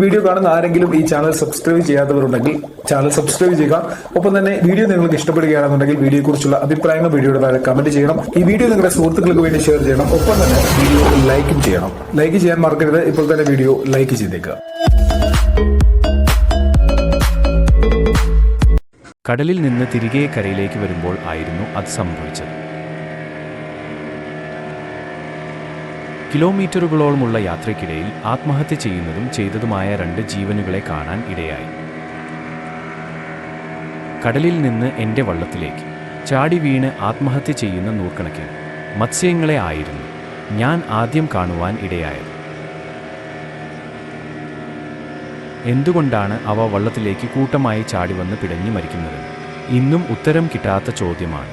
Video കാണുന്ന ആരെങ്കിലും ഈ ചാനൽ സബ്സ്ക്രൈബ് ചെയ്യാത്തവരുണ്ടെങ്കിൽ ചാനൽ സബ്സ്ക്രൈബ് ചെയ്യുക. ഒപ്പം തന്നെ വീഡിയോ നിങ്ങൾക്ക് ഇഷ്ടപ്പെടുകയാണെന്നുണ്ടെങ്കിൽ വീഡിയോയെക്കുറിച്ചുള്ള അഭിപ്രായങ്ങൾ വീഡിയോയുടെ താഴെ കമന്റ് ചെയ്യണം. ഈ വീഡിയോ നിങ്ങളുടെ സുഹൃത്തുക്കൾക്ക് വേണ്ടി ഷെയർ ചെയ്യണം. ഒപ്പം തന്നെ വീഡിയോ ലൈക്കും ചെയ്യണം. ലൈക്ക് ചെയ്യാൻ മറക്കരുത്. ഇപ്പോൾ തന്നെ വീഡിയോ ലൈക്ക് ചെയ്തേക്കുക. കടലിൽ നിന്ന് തിരികെ കരയിലേക്ക് വരുമ്പോൾ ആയിരുന്നു അത് സംഭവിച്ചത്. കിലോമീറ്ററുകളോളമുള്ള യാത്രയ്ക്കിടയിൽ ആത്മഹത്യ ചെയ്യുന്നതും ചെയ്തതുമായ 2 ജീവനുകളെ കാണാൻ ഇടയായി. കടലിൽ നിന്ന് എൻ്റെ വള്ളത്തിലേക്ക് ചാടി വീണ് ആത്മഹത്യ ചെയ്യുന്ന നൂറുകണക്കിന് മത്സ്യങ്ങളെ ആയിരുന്നു ഞാൻ ആദ്യം കാണുവാൻ ഇടയായത്. എന്തുകൊണ്ടാണ് അവ വള്ളത്തിലേക്ക് കൂട്ടമായി ചാടിവന്ന് പിടഞ്ഞു മരിക്കുന്നത്? ഇന്നും ഉത്തരം കിട്ടാത്ത ചോദ്യമാണ്.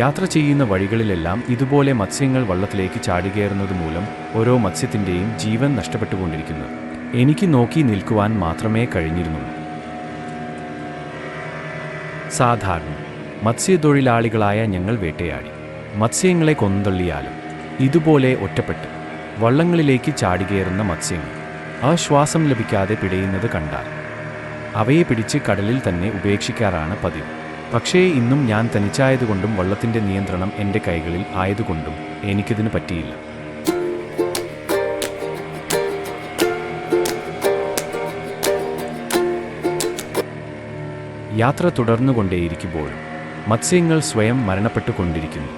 യാത്ര ചെയ്യുന്ന വഴികളിലെല്ലാം ഇതുപോലെ മത്സ്യങ്ങൾ വള്ളത്തിലേക്ക് ചാടികയറുന്നത് മൂലം ഓരോ മത്സ്യത്തിൻ്റെയും ജീവൻ നഷ്ടപ്പെട്ടുകൊണ്ടിരിക്കുന്നു. എനിക്ക് നോക്കി നിൽക്കുവാൻ മാത്രമേ കഴിഞ്ഞിരുന്നുള്ളൂ. സാധാരണ മത്സ്യത്തൊഴിലാളികളായ ഞങ്ങൾ വേട്ടയാടി മത്സ്യങ്ങളെ കൊന്നുതള്ളിയാലും ഇതുപോലെ ഒറ്റപ്പെട്ട് വള്ളങ്ങളിലേക്ക് ചാടികയറുന്ന മത്സ്യങ്ങൾ ശ്വാസം ലഭിക്കാതെ പിടയുന്നത് കണ്ടാൽ അവയെ പിടിച്ച് കടലിൽ തന്നെ ഉപേക്ഷിക്കാറാണ് പതിവ്. പക്ഷേ ഇന്നും ഞാൻ തനിച്ചായതുകൊണ്ടും വള്ളത്തിൻ്റെ നിയന്ത്രണം എൻ്റെ കൈകളിൽ ആയതുകൊണ്ടും എനിക്കിതിന് പറ്റിയില്ല. യാത്ര തുടർന്നുകൊണ്ടേയിരിക്കുമ്പോഴും മത്സ്യങ്ങൾ സ്വയം മരണപ്പെട്ടുകൊണ്ടിരിക്കുന്നു.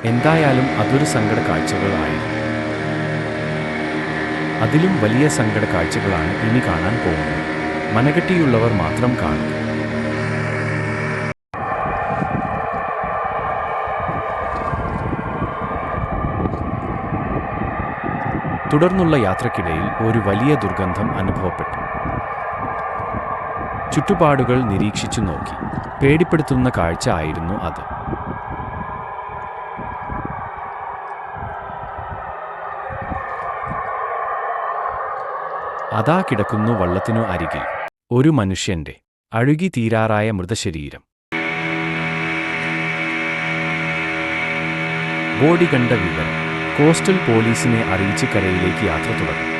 എന്തായാലും അതൊരു സങ്കട കാഴ്ചകളായിരുന്നു. അതിലും വലിയ സങ്കട കാഴ്ചകളാണ് ഇനി കാണാൻ പോകുന്നത്. മനകെട്ടിയുള്ളവർ മാത്രം കാണും. തുടർന്നുള്ള യാത്രക്കിടയിൽ ഒരു വലിയ ദുർഗന്ധം അനുഭവപ്പെട്ടു. ചുറ്റുപാടുകൾ നിരീക്ഷിച്ചു നോക്കി. പേടിപ്പെടുത്തുന്ന കാഴ്ച ആയിരുന്നു അത്. അതാ കിടക്കുന്നു വള്ളത്തിനു അരികിൽ ഒരു മനുഷ്യന്റെ അഴുകി തീരാറായ മൃതശരീരം. ബോഡി കണ്ട വിവരം കോസ്റ്റൽ പോലീസിനെ അറിയിച്ച് കരയിലേക്ക് യാത്ര തുടർന്നു.